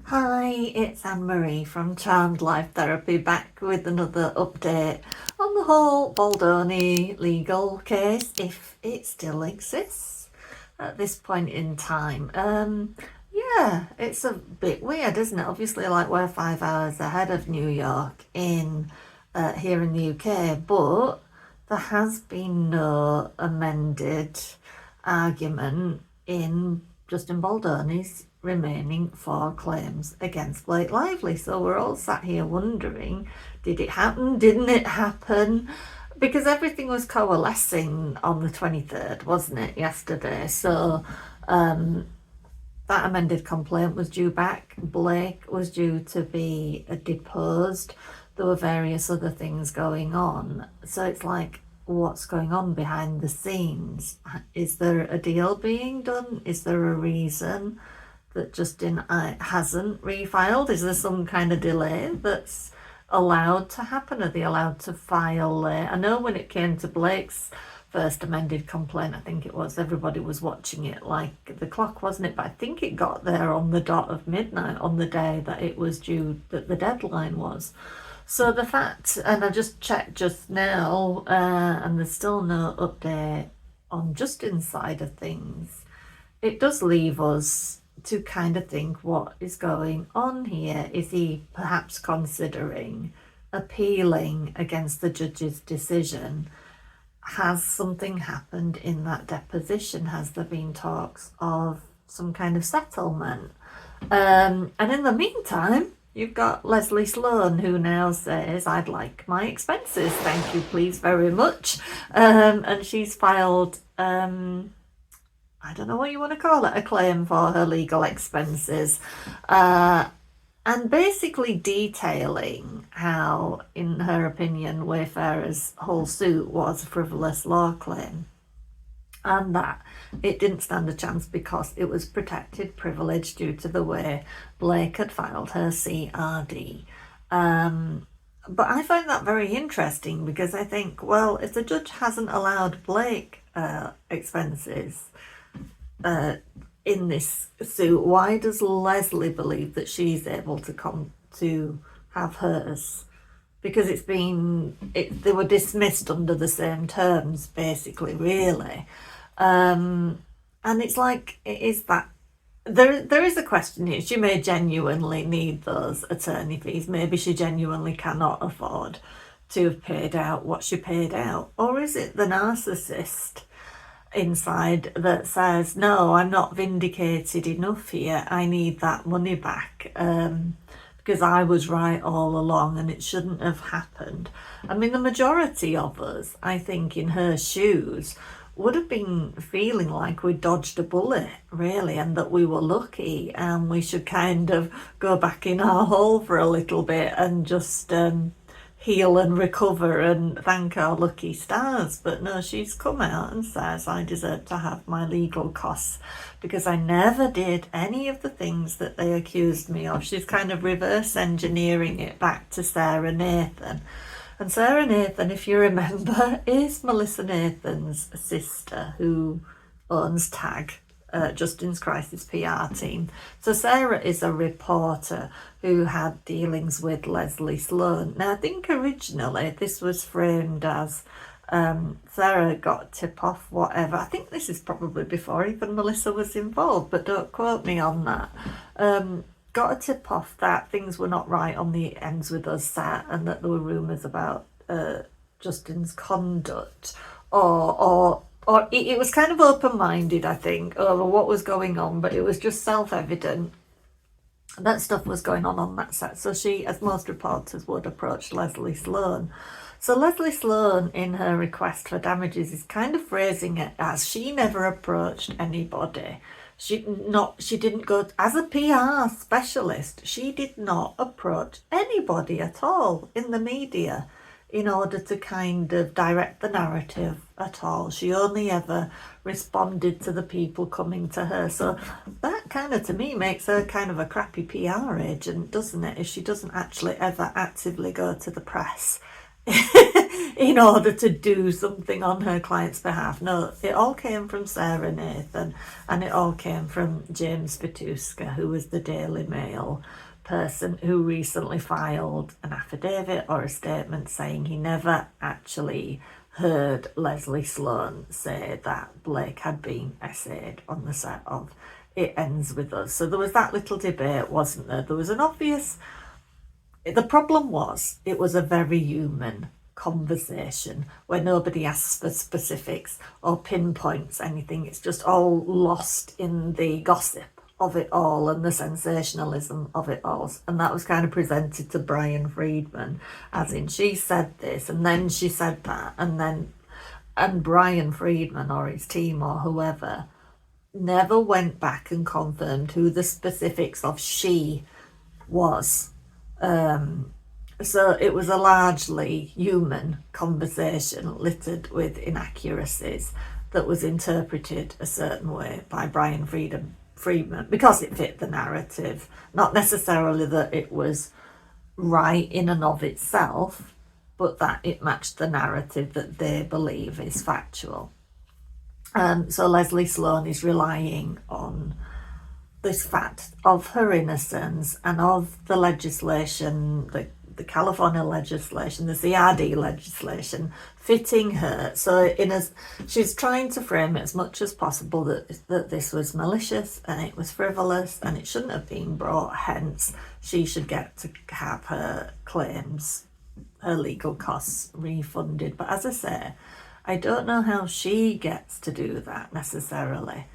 Hi, it's Anne-Marie from Charmed Life Therapy, back with another update on the whole Baldoni legal case, if it still exists at this point in time. Yeah, it's a bit weird, isn't it? Obviously, like, we're 5 hours ahead of New York here in the UK, but there has been no amended argument in Justin Baldoni's remaining 4 claims against Blake Lively. So we're all sat here wondering, did it happen? Didn't it happen? Because everything was coalescing on the 23rd, wasn't it, yesterday? So that amended complaint was due back. Blake was due to be deposed. There were various other things going on. So it's like, what's going on behind the scenes? Is there a deal being done? Is there a reason that Justin hasn't refiled? Is there some kind of delay that's allowed to happen? Are they allowed to file late? I know when it came to Blake's first amended complaint, I think it was, everybody was watching it like the clock, wasn't it? But I think it got there on the dot of midnight on the day that it was due, that the deadline was. So the fact, and I just checked just now, and there's still no update on Justin's side of things, it does leave us to kind of think, what is going on here? Is he perhaps considering appealing against the judge's decision? Has something happened in that deposition? Has there been talks of some kind of settlement? And in the meantime, you've got Leslie Sloane, who now says, I'd like my expenses, thank you, please, very much. And she's filed, I don't know what you want to call it, a claim for her legal expenses. And basically detailing how, in her opinion, Wayfarer's whole suit was a frivolous law claim, and that it didn't stand a chance because it was protected privilege due to the way Blake had filed her CRD. But I find that very interesting, because I think, well, if the judge hasn't allowed Blake expenses in this suit, why does Leslie believe that she's able to come to have hers? Because they were dismissed under the same terms, basically, really. And it's like, is that, there is a question here. She may genuinely need those attorney fees. Maybe she genuinely cannot afford to have paid out what she paid out. Or is it the narcissist inside that says, no, I'm not vindicated enough here, I need that money back, because I was right all along and it shouldn't have happened? I mean, the majority of us, I think, in her shoes, would have been feeling like we dodged a bullet, really, and that we were lucky and we should kind of go back in our hole for a little bit and just heal and recover and thank our lucky stars. But no, she's come out and says, I deserve to have my legal costs because I never did any of the things that they accused me of. She's kind of reverse engineering it back to Sarah Nathan. And Sarah Nathan, if you remember, is Melissa Nathan's sister, who owns TAG, Justin's Crisis PR team. So Sarah is a reporter who had dealings with Leslie Sloane. Now, I think originally this was framed as Sarah got tip-off, whatever. I think this is probably before even Melissa was involved, but don't quote me on that. Got a tip-off that things were not right on the Ends With Us set, and that there were rumours about Justin's conduct, or it was kind of open-minded, I think, over what was going on, but it was just self-evident that stuff was going on that set. So she, as most reporters would, approach Leslie Sloane. So Leslie Sloane, in her request for damages, is kind of phrasing it as she never approached anybody. She didn't go, as a PR specialist, she did not approach anybody at all in the media in order to kind of direct the narrative at all. She only ever responded to the people coming to her. So that kind of, to me, makes her kind of a crappy PR agent, doesn't it? If she doesn't actually ever actively go to the press in order to do something on her client's behalf. No, it all came from Sarah Nathan, and it all came from James Vituska, who was the Daily Mail person who recently filed an affidavit or a statement saying he never actually heard Leslie Sloane say that Blake had been essayed on the set of It Ends With Us. So there was that little debate, wasn't there? There was an obvious... The problem was, it was a very human conversation where nobody asks for specifics or pinpoints anything. It's just all lost in the gossip of it all and the sensationalism of it all. And that was kind of presented to Brian Friedman, as in she said this and then she said that, and Brian Friedman or his team or whoever never went back and confirmed who the specifics of she was. So it was a largely human conversation littered with inaccuracies that was interpreted a certain way by Brian Friedman because it fit the narrative, not necessarily that it was right in and of itself, but that it matched the narrative that they believe is factual. So Leslie Sloane is relying on this fact of her innocence and of the legislation, the California legislation, the CRD legislation, fitting her. So she's trying to frame it as much as possible that this was malicious and it was frivolous and it shouldn't have been brought, hence she should get to have her claims, her legal costs refunded. But as I say, I don't know how she gets to do that necessarily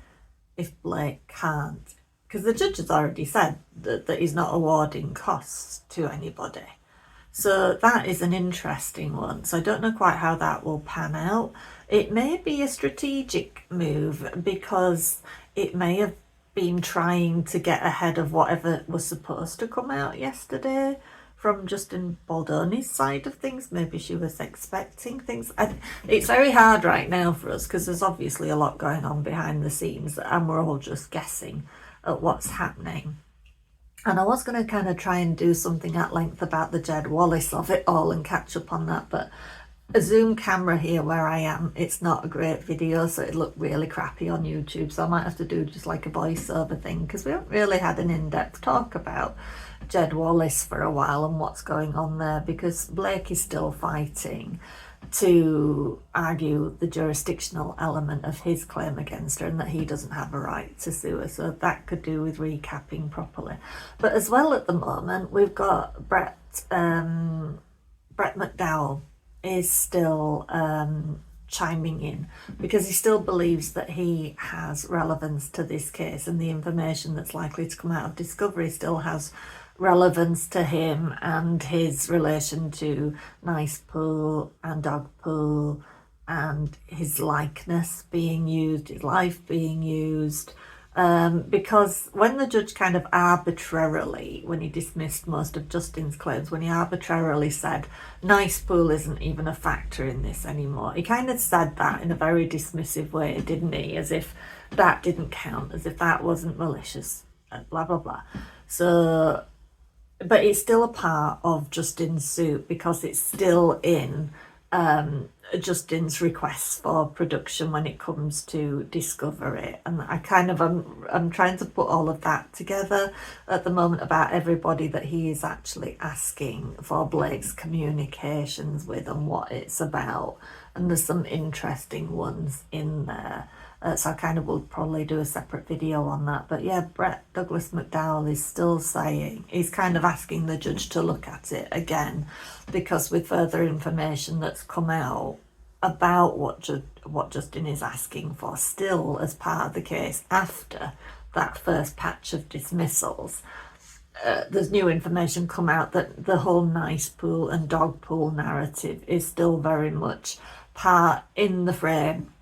if Blake can't, because the judge has already said that he's not awarding costs to anybody. So that is an interesting one. So I don't know quite how that will pan out. It may be a strategic move because it may have been trying to get ahead of whatever was supposed to come out yesterday from Justin Baldoni's side of things. Maybe she was expecting things. It's very hard right now for us because there's obviously a lot going on behind the scenes and we're all just guessing at what's happening. And I was going to kind of try and do something at length about the Jed Wallace of it all and catch up on that, but a Zoom camera here where I am, it's not a great video, so it looked really crappy on YouTube, so I might have to do just like a voiceover thing because we haven't really had an in-depth talk about Jed Wallace for a while and what's going on there, because Blake is still fighting to argue the jurisdictional element of his claim against her and that he doesn't have a right to sue her. So that could do with recapping properly. But as well at the moment, we've got Brett McDowell is still chiming in because he still believes that he has relevance to this case and the information that's likely to come out of discovery still has relevance to him and his relation to Nicepool and Dogpool and his likeness being used, his life being used, because when the judge kind of arbitrarily, when he dismissed most of Justin's claims, when he arbitrarily said Nicepool isn't even a factor in this anymore, he kind of said that in a very dismissive way, didn't he, as if that didn't count, as if that wasn't malicious, blah blah blah. So but it's still a part of Justin's suit because it's still in Justin's requests for production when it comes to discovery. And I kind of I'm trying to put all of that together at the moment about everybody that he is actually asking for Blake's communications with and what it's about. And there's some interesting ones in there. So I kind of will probably do a separate video on that. But yeah, Brett Douglas McDowell is still saying, he's kind of asking the judge to look at it again, because with further information that's come out about what Justin is asking for still as part of the case after that first patch of dismissals, there's new information come out that the whole Nicepool and Dogpool narrative is still very much part in the frame.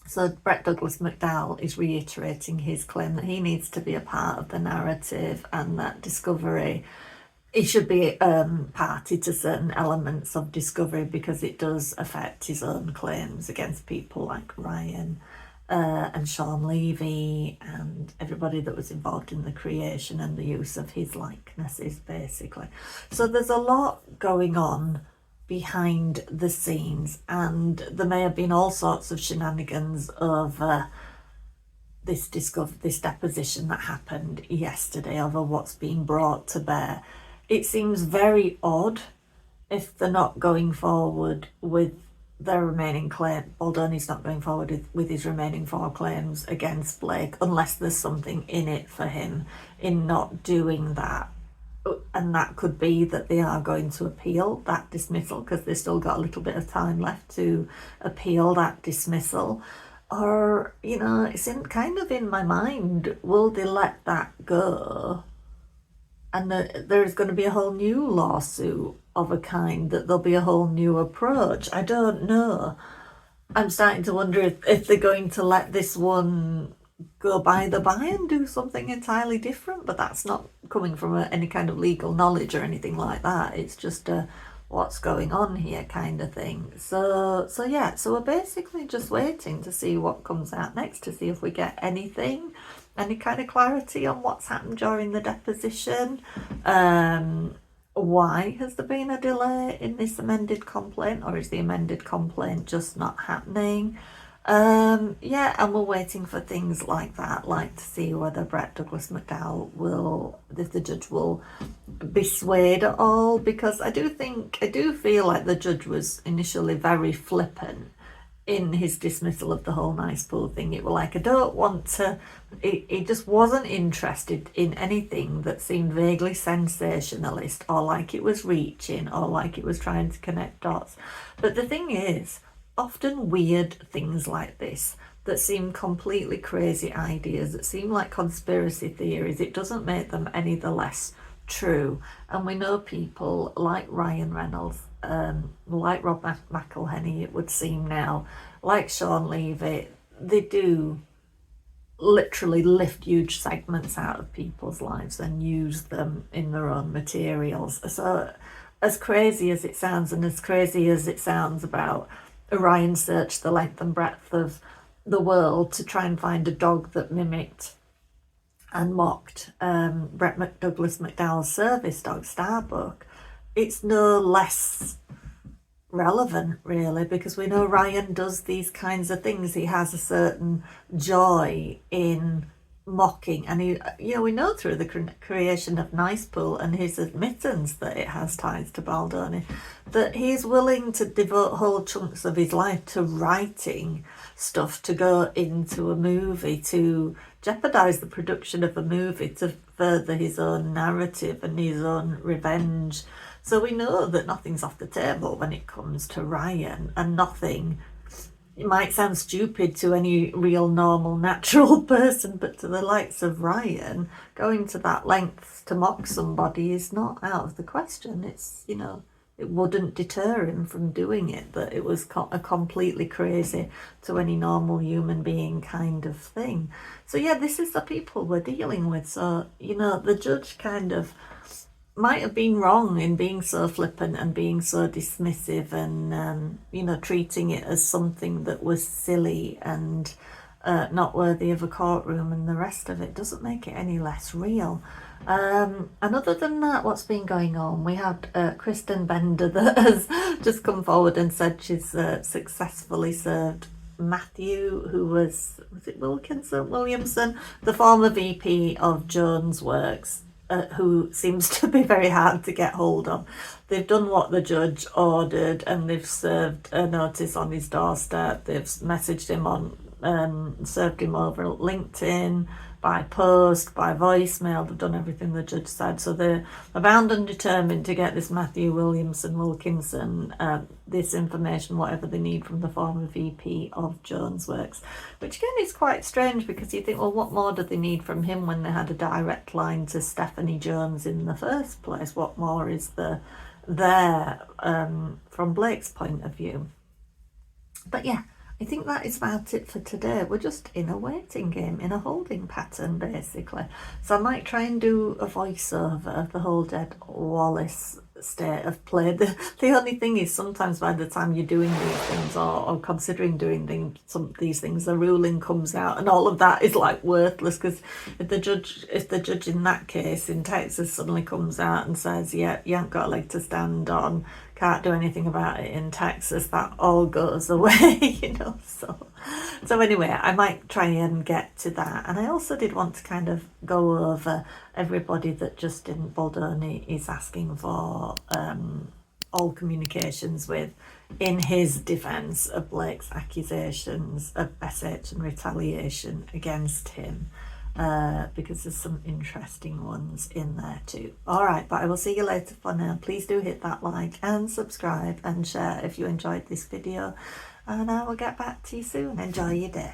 So Brett Douglas McDowell is reiterating his claim that he needs to be a part of the narrative and that discovery, he should be party to certain elements of discovery because it does affect his own claims against people like Ryan and Sean Levy and everybody that was involved in the creation and the use of his likenesses, basically. So there's a lot going on behind the scenes, and there may have been all sorts of shenanigans over this deposition that happened yesterday, over what's being brought to bear. It seems very odd if they're not going forward with their remaining claim. Baldoni's not going forward with his remaining 4 claims against Blake unless there's something in it for him in not doing that. And that could be that they are going to appeal that dismissal, because they've still got a little bit of time left to appeal that dismissal. Or, it's kind of in my mind, will they let that go? And there's going to be a whole new lawsuit of a kind, that there'll be a whole new approach. I don't know. I'm starting to wonder if they're going to let this one go by the by and do something entirely different, but that's not coming from any kind of legal knowledge or anything like that. It's just a what's going on here kind of thing. So we're basically just waiting to see what comes out next, to see if we get any kind of clarity on what's happened during the deposition. Why has there been a delay in this amended complaint, or is the amended complaint just not happening? And we're waiting for things like that, like to see whether Brett Douglas McDowell if the judge will be swayed at all, because I do feel like the judge was initially very flippant in his dismissal of the whole Nicepool thing. It was like, I don't want to, he just wasn't interested in anything that seemed vaguely sensationalist, or like it was reaching, or like it was trying to connect dots. But the thing is, often weird things like this that seem completely crazy ideas, that seem like conspiracy theories, it doesn't make them any the less true. And we know people like Ryan Reynolds, like Rob McElhenney, it would seem now, like Sean Levy, they do literally lift huge segments out of people's lives and use them in their own materials. So as crazy as it sounds, and as crazy as it sounds about Orion searched the length and breadth of the world to try and find a dog that mimicked and mocked Brett Douglas McDowell's service dog, Starbuck, it's no less relevant, really, because we know Ryan does these kinds of things. He has a certain joy in mocking, and we know through the creation of Nicepool and his admittance that it has ties to Baldoni, that he's willing to devote whole chunks of his life to writing stuff to go into a movie, to jeopardize the production of a movie, to further his own narrative and his own revenge. So we know that nothing's off the table when it comes to Ryan, and nothing, it might sound stupid to any real normal natural person, but to the likes of Ryan, going to that length to mock somebody is not out of the question. It's, it wouldn't deter him from doing it, that it was a completely crazy to any normal human being kind of thing. So this is the people we're dealing with. So, the judge kind of might have been wrong in being so flippant and being so dismissive and, treating it as something that was silly and not worthy of a courtroom, and the rest of it doesn't make it any less real. And other than that, what's been going on? We had Kristen Bender that has just come forward and said she's successfully served Matthew, who was it Williamson, the former VP of Jones Works, who seems to be very hard to get hold of. They've done what the judge ordered, and they've served a notice on his doorstep. They've messaged him on, served him over LinkedIn, by post, by voicemail. They've done everything the judge said. So they're bound and determined to get this Matthew Wilkinson this information, whatever they need, from the former VP of Jones Works, which again is quite strange, because you think, well, what more do they need from him when they had a direct line to Stephanie Jones in the first place? What more is there from Blake's point of view? But I think that is about it for today. We're just in a waiting game, in a holding pattern, basically. So I might try and do a voiceover of the whole Dead Wallace state of play. The only thing is, sometimes by the time you're doing these things, or considering doing these things, the ruling comes out, and all of that is like worthless, because if the judge in that case in Texas suddenly comes out and says, you ain't got a leg to stand on, can't do anything about it in Texas, that all goes away, you know. So anyway, I might try and get to that. And I also did want to kind of go over everybody that Justin Baldoni is asking for all communications with in his defence of Blake's accusations of SH and retaliation against him, because there's some interesting ones in there too. Alright, but I will see you later for now. Please do hit that like and subscribe and share if you enjoyed this video, and I will get back to you soon. Enjoy your day.